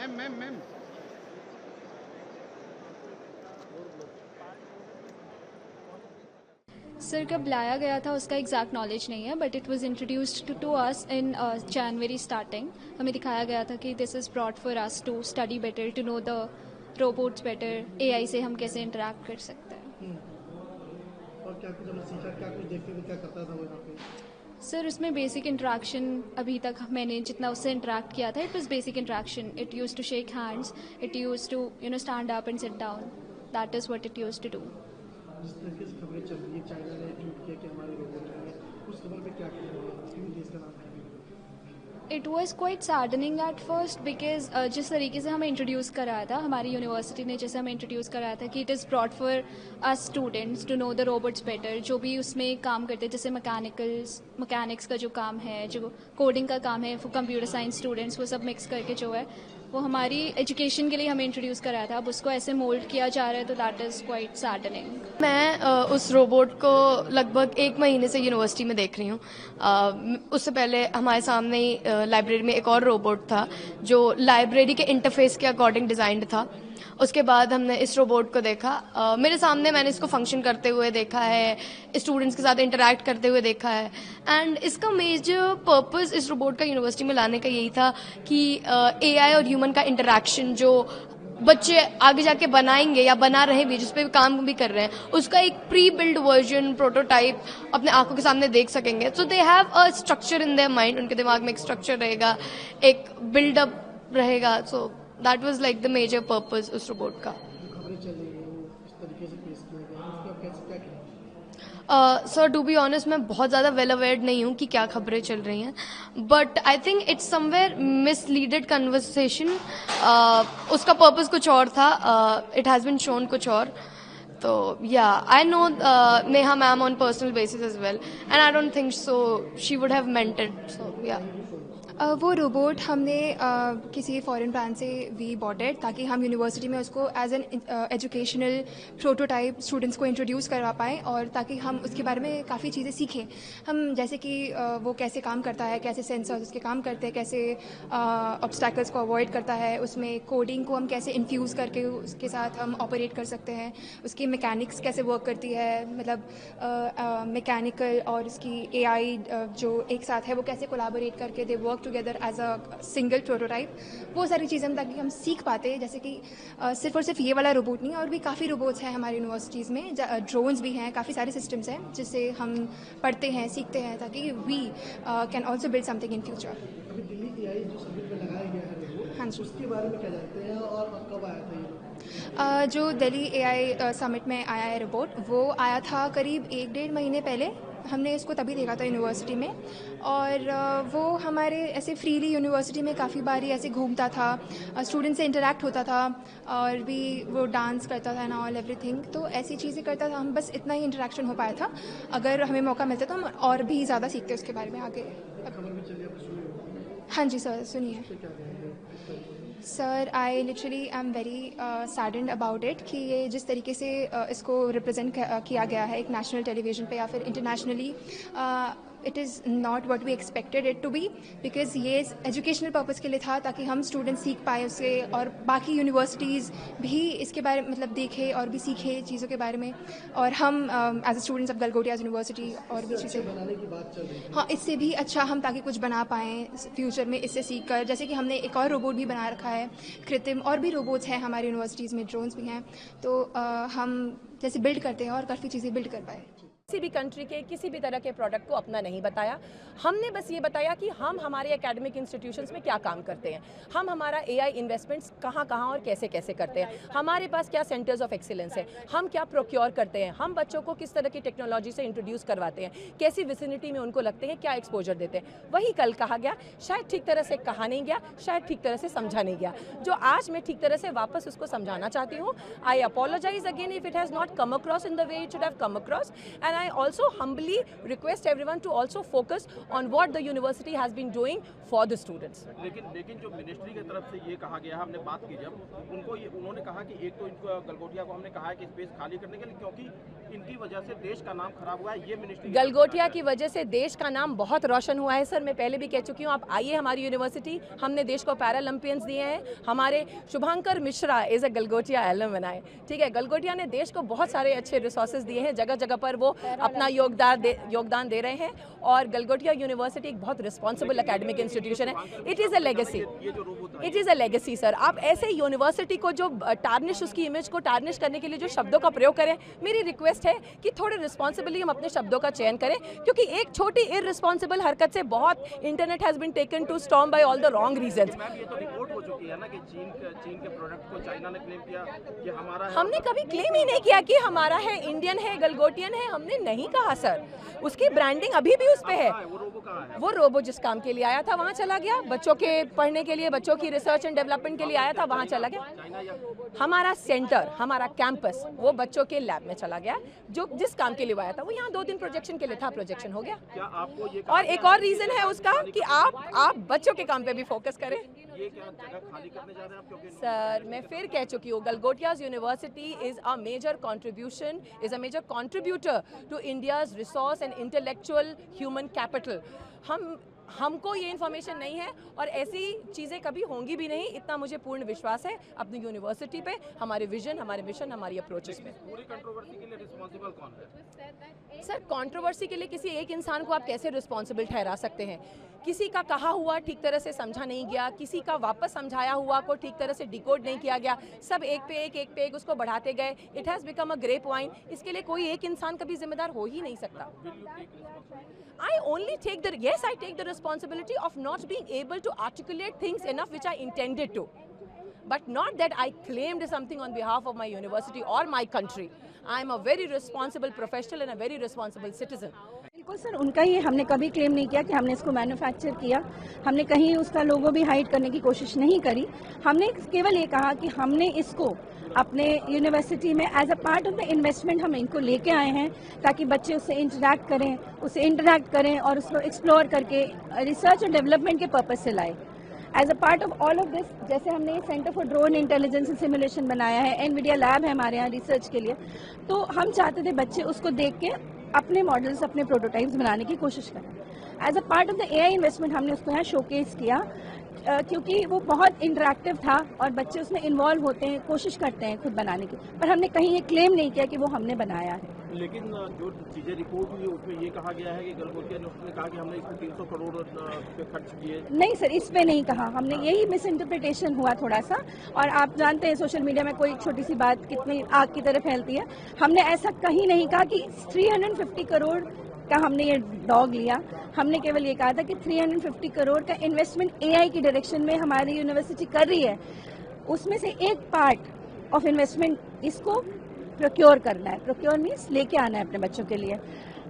Ma'am. Sir कब लाया गया था उसका एग्जैक्ट नॉलेज नहीं है, but it was introduced to us in January starting. हमें दिखाया गया था कि this is brought for us to study better, to know the robots better, AI से हम कैसे इंटरेक्ट कर सकते हैं. और क्या कुछ हमने सीखा, क्या कुछ देखते थे, क्या करता था वो यहाँ पे? सर उसमें बेसिक इंटरेक्शन, अभी तक मैंने जितना उससे इंटरेक्ट किया था, it was basic interaction. It use to shake hands, it use to stand up and sit down. That is what it use to do. जिस तरीके से खबरें चल रही है, चाइना ने ट्वीट किया कि हमारे रोबोट हैं, उस खबर पे क्या किया है, क्यों देश का नाम है? It was quite saddening at first because जिस तरीके से हमें इंट्रोड्यूस कराया था, हमारी यूनिवर्सिटी ने जैसे हमें इंट्रोड्यूस कराया था कि it is brought for us students to know the robots better. जो भी उसमें काम करते हैं, जैसे मैकेनिक्स का जो काम है, जो कोडिंग का काम है, कंप्यूटर साइंस स्टूडेंट्स, वो सब मिक्स करके जो है वो हमारी एजुकेशन के लिए हमें इंट्रोड्यूस कराया था. अब उसको ऐसे मोल्ड किया जा रहा है, तो दैट इज़ क्वाइट सैडनिंग. मैं उस रोबोट को लगभग 1 महीने से यूनिवर्सिटी में देख रही हूँ. उससे पहले हमारे सामने ही लाइब्रेरी में एक और रोबोट था जो लाइब्रेरी के इंटरफेस के अकॉर्डिंग डिज़ाइंड था. उसके बाद हमने इस रोबोट को देखा. मेरे सामने मैंने इसको फंक्शन करते हुए देखा है, स्टूडेंट्स के साथ इंटरैक्ट करते हुए देखा है. एंड इसका मेजर पर्पस इस रोबोट का यूनिवर्सिटी में लाने का यही था कि एआई और ह्यूमन का इंटरैक्शन जो बच्चे आगे जाके बनाएंगे या बना रहे भी, जिस पे काम भी कर रहे हैं, उसका एक प्री बिल्ड वर्जन, प्रोटोटाइप अपने आंखों के सामने देख सकेंगे. So they have a structure in their mind. उनके दिमाग में एक स्ट्रक्चर रहेगा, एक बिल्डअप रहेगा. So that was like the major purpose उस रोबोट का. जो खबरें चल रही हैं वो इस तरीके से पेश किए गए हैं, उसको आप कैसे क्या कहेंगे? सर टू बी ऑनेस्ट मैं बहुत ज़्यादा वेल अवेयर्ड नहीं हूँ कि क्या खबरें चल रही हैं, but I think it's somewhere misleaded conversation. उसका पर्पस कुछ और था, इट हैज़ बिन शोन कुछ और. तो yeah I know Neha ma'am on personal basis as well, and I don't think so she would have meant it. So yeah वो robot हमने किसी फॉरेन ब्रांड से वी बॉट इट, ताकि हम university में उसको as an educational prototype students को introduce करवा पाएँ, और ताकि हम उसके बारे में काफ़ी चीज़ें सीखें. हम जैसे कि वो कैसे काम करता है, कैसे सेंसर्स उसके काम करते हैं, कैसे ऑब्स्टैकल्स को अवॉइड करता है, उसमें कोडिंग को हम कैसे इन्फ्यूज़ करके उसके साथ हम ऑपरेट कर सकते हैं, उसकी मैकेनिक्स कैसे वर्क करती है, मतलब मैकेनिकल और उसकी एआई जो एक साथ है वो कैसे कोलैबोरेट करके they work together as a single prototype. वो सारी चीज़ें हम ताकि हम सीख पाते हैं, जैसे कि सिर्फ और सिर्फ ये वाला रोबोट नहीं, और भी काफ़ी रोबोट्स हैं हमारी यूनिवर्सिटीज़ में, ड्रोन्स भी हैं, काफ़ी सारे सिस्टम्स हैं जिससे हम पढ़ते हैं, सीखते हैं, ताकि we can also build something in future. अभी दिल्ली एआई जो सब्जेक्ट में लगाया गया है रोबोट, हाँ जी. उसके बारे में क्या जानते हैं और कब आया था ये? जो दिल्ली एआई समिट में आया है रोबोट, वो आया था करीब 1-1.5 महीने पहले. हमने इसको तभी देखा था यूनिवर्सिटी में, और वो हमारे ऐसे फ्रीली यूनिवर्सिटी में काफ़ी बारी ऐसे घूमता था, स्टूडेंट से इंटरेक्ट होता था, और भी वो डांस करता था ना, ऑल एवरीथिंग. तो ऐसी चीज़ें करता था. हम बस इतना ही इंटरेक्शन हो पाया था. अगर हमें मौका मिलता तो हम और भी ज़्यादा सीखते उसके बारे में आगे. खबर भी चली, आपने सुनी होगी, हाँ जी सर, सुनिए. उससे क्या कहेंगे इस तरीके से? Sir I literally I am very saddened about it कि ये जिस तरीके से इसको रिप्रेजेंट किया गया है एक नेशनल टेलीविज़न पे या फिर internationally, it is not what we expected it to be, because ये एजुकेशनल पर्पज़ के लिए था, ताकि हम स्टूडेंट सीख पाए उससे, और बाकी यूनिवर्सिटीज़ भी इसके बारे में मतलब देखें और भी सीखें चीज़ों के बारे में, और हम as a students of Galgotia university और भी चीज़ें बनाने की बात चल रही है. हाँ, इससे भी अच्छा हम ताकि कुछ बना पाएँ फ्यूचर में इससे सीख कर. जैसे कि हमने एक और रोबोट भी बना रखा है कृत्रिम, और भी रोबोट्स हैं हमारी यूनिवर्सिटीज़ में, ड्रोन्स भी हैं. तो हम जैसे बिल्ड करते हैं और काफ़ी चीज़ें बिल्ड कर पाए. किसी भी कंट्री के किसी भी तरह के प्रोडक्ट को अपना नहीं बताया. हमने बस ये बताया कि हम हमारे एकेडमिक इंस्टीट्यूशंस में क्या काम करते हैं, हम हमारा एआई इन्वेस्टमेंट्स कहाँ कहाँ और कैसे कैसे करते हैं, हमारे पास क्या सेंटर्स ऑफ एक्सीलेंस है, हम क्या प्रोक्योर करते हैं, हम बच्चों को किस तरह की टेक्नोलॉजी से इंट्रोड्यूस करवाते हैं, कैसी विसिनिटी में उनको लगते हैं, क्या एक्सपोजर देते हैं. वही कल कहा गया, शायद ठीक तरह से कहा नहीं गया, शायद ठीक तरह से समझा नहीं गया, जो आज मैं ठीक तरह से वापस उसको समझाना चाहती हूँ. I apologise again if it has not come across in the way it should have come across, and and I also humbly request everyone to also focus on what the university has been doing for the students. लेकिन जो ministry की तरफ से ये कहा गया, हमने बात की जब उन्होंने कहा कि एक तो इनको गलगोटिया को हमने कहा है कि स्पेस खाली करने के लिए, क्योंकि इनकी वजह से देश का नाम खराब हुआ है। ये मिनिस्ट्री गलगोटिया की वजह से देश का नाम बहुत रोशन हुआ है सर। मैं पहले भी कह चुकी हूँ, आप आइए हमारी यूनिवर्सिटी, हमने देश को पैरालंपियंस दिए हैं। हमारे Shubhankar Mishra is a Galgotia alumni, ठीक है। गलगोटिया ने देश को बहुत सारे अच्छे रिसोर्सेज दिए हैं, जगह जगह पर वो अपना योगदान दे रहे हैं, और गलगोटिया यूनिवर्सिटी एक बहुत रिस्पॉन्सिबल एकेडमिक इंस्टीट्यूशन है। It is a legacy, it is a legacy sir. आप ऐसे यूनिवर्सिटी को जो टार्निश, उसकी इमेज को टार्निश करने के लिए जो शब्दों का प्रयोग करें, मेरी रिक्वेस्ट है कि थोड़े रिस्पॉन्सिबली हम अपने शब्दों का चयन करें, क्योंकि एक छोटी इररिस्पॉन्सिबल हरकत से बहुत internet has been taken to storm by all the wrong reasons. ये तो रिपोर्ट हो चुकी है ना कि चीन के प्रोडक्ट को चाइना ने क्लेम किया कि हमारा है। हमने कभी क्लेम ही नहीं किया कि हमारा है, इंडियन है, गलगोटियन है, हमने नहीं कहा सर। उसकी ब्रांडिंग अभी भी उस पे है। वो रोबो कहाँ है? वो रोबो जिस काम के लिए आया था वहाँ चला गया, बच्चों के पढ़ने के लिए, बच्चों की रिसर्च एंड डेवलपमेंट के लिए आया था, वहाँ चला गया। हमारा सेंटर, हमारा कैंपस वो बच्चों के लैब में चला गया, जो जिस काम के लिए आया था। वो यहाँ 2 दिन प्रोजेक्शन के लिए था, प्रोजेक्शन हो गया। क्या आपको ये और एक और रीजन है उसका कि आप बच्चों के काम पे भी फोकस करें। ये क्या जगह खाली करने जा रहे हैं आप? क्योंकि सर मैं फिर कह चुकी हूँ, Galgotias university is a major contribution, is a major contributor to India's resource and intellectual human capital. हमको ये इन्फॉर्मेशन नहीं है और ऐसी चीज़ें कभी होंगी भी नहीं, इतना मुझे पूर्ण विश्वास है अपनी यूनिवर्सिटी पे, हमारे विजन, हमारे मिशन, हमारी अप्रोचेस पे। पूरी कंट्रोवर्सी के लिए रिस्पॉन्सिबल कौन है? सर कंट्रोवर्सी के लिए किसी एक इंसान को आप कैसे रिस्पॉन्सिबल ठहरा सकते हैं? किसी का कहा हुआ ठीक तरह से समझा नहीं गया, किसी का वापस समझाया हुआ को ठीक तरह से डिकोड नहीं किया गया, सब एक पे एक उसको बढ़ाते गए। It has become a grape wine. इसके लिए कोई एक इंसान कभी जिम्मेदार हो ही नहीं सकता। I only take the responsibility of not being able to articulate things enough which I intended to, but not that I claimed something on behalf of my university or my country. I am a very responsible professional and a very responsible citizen. बिल्कुल sir, उनका ही, हमने कभी claim नहीं किया कि हमने इसको manufacture किया। हमने कहीं उसका लोगो भी हाइड करने की कोशिश नहीं करी। हमने केवल ये कहा कि हमने इसको अपने यूनिवर्सिटी में as a part of the investment हम इनको लेके आए हैं, ताकि बच्चे उससे इंटरैक्ट करें और उसको एक्सप्लोर करके रिसर्च और डेवलपमेंट के पर्पज से लाए। As a part of all of this, जैसे हमने centre for drone intelligence and simulation बनाया है, एनवीडिया लैब है हमारे यहाँ रिसर्च के लिए, तो हम चाहते थे बच्चे उसको देख के अपने मॉडल्स, अपने प्रोटोटाइप्स बनाने की कोशिश करें। As a part of the AI investment हमने उसको यहाँ शोकेस किया, क्योंकि वो बहुत इंटरैक्टिव था और बच्चे उसमें इन्वॉल्व होते हैं, कोशिश करते हैं खुद बनाने की, पर हमने कहीं ये क्लेम नहीं किया कि वो हमने बनाया है। लेकिन जो चीजें रिपोर्ट हुई उसमें ये कहा गया है कि गलगोटिया ने कहा कि हमने इसमें 300 करोड़ रुपए खर्च किए। नहीं सर, इस पे नहीं कहा हमने, यही मिस इंटरप्रिटेशन हुआ थोड़ा सा। और आप जानते हैं सोशल मीडिया में कोई छोटी सी बात कितनी आग की तरह फैलती है। हमने ऐसा कहीं नहीं कहा कि 350 करोड़ का हमने ये डॉग लिया। हमने केवल ये कहा था कि 350 करोड़ का इन्वेस्टमेंट एआई की डायरेक्शन में हमारी यूनिवर्सिटी कर रही है, उसमें से एक पार्ट ऑफ इन्वेस्टमेंट इसको प्रोक्योर करना है। प्रोक्योर मीन्स लेके आना है अपने बच्चों के लिए।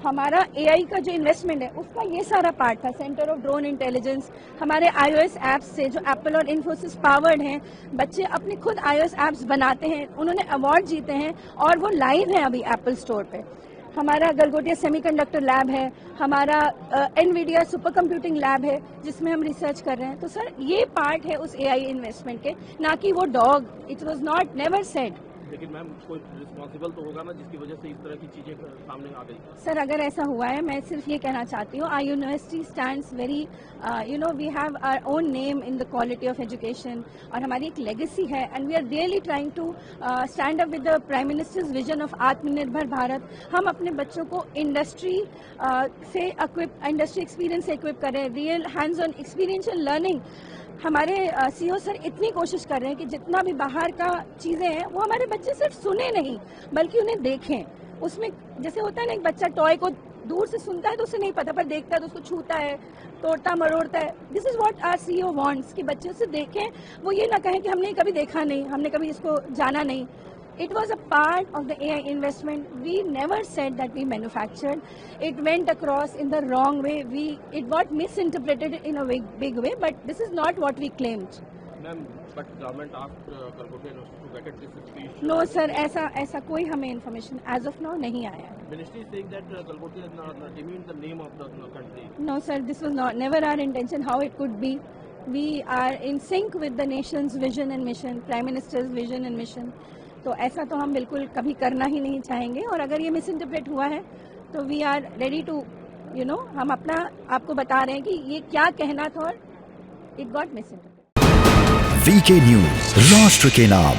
हमारा एआई का जो इन्वेस्टमेंट है उसका ये सारा पार्ट था। सेंटर ऑफ ड्रोन इंटेलिजेंस, हमारे iOS ऐप्स से जो एप्पल और इन्फोसिस पावर्ड हैं, बच्चे अपने खुद iOS ऐप्स बनाते हैं, उन्होंने अवार्ड जीते हैं और वो लाइव हैं अभी एप्पल स्टोर पे। हमारा गलगोटिया सेमीकंडक्टर लैब है, हमारा एनवीडिया सुपर कंप्यूटिंग लैब है जिसमें हम रिसर्च कर रहे हैं। तो सर ये पार्ट है उस एआई इन्वेस्टमेंट के, ना कि वो dog. It was not never said. लेकिन मैम कोई रिस्पॉन्सिबल तो होगा ना जिसकी वजह से इस तरह की चीजें सामने आ गई। सर अगर ऐसा हुआ है, मैं सिर्फ ये कहना चाहती हूँ, our university stands very, we have our own name in the quality of education, और हमारी एक लेगेसी है and we are really trying to stand up with the prime minister's vision of Atmanirbhar Bharat. हम अपने बच्चों को इंडस्ट्री एक्सपीरियंस से equip करें, real hands on experiential learning. हमारे सीईओ सर इतनी कोशिश कर रहे हैं कि जितना भी बाहर का चीज़ें हैं वो हमारे बच्चे सिर्फ सुने नहीं बल्कि उन्हें देखें। उसमें जैसे होता है ना, एक बच्चा टॉय को दूर से सुनता है तो उसे नहीं पता, पर देखता है तो उसको छूता है, तोड़ता मरोड़ता है। This is what our CEO wants कि बच्चे उसे देखें, वो ये ना कहें कि हमने कभी देखा नहीं, हमने कभी इसको जाना नहीं। It was a part of the AI investment. We never said that we manufactured. It went across in the wrong way. It got misinterpreted in a big way, but this is not what we claimed. Ma'am but government asked Galgotia university to vacate this speech. No sir, ऐसा कोई हमें information as of now नहीं आया है। Ministry is saying that Galgotia is not demean the name of the country. No, sir, this was never our intention. How it could be? We are in sync with the nation's vision and mission, Prime Minister's vision and mission. तो ऐसा तो हम बिल्कुल कभी करना ही नहीं चाहेंगे, और अगर ये मिस इंटरप्रेट हुआ है तो वी आर रेडी टू हम अपना आपको बता रहे हैं कि ये क्या कहना था और it got misinterpret. VK news, राष्ट्र के नाम।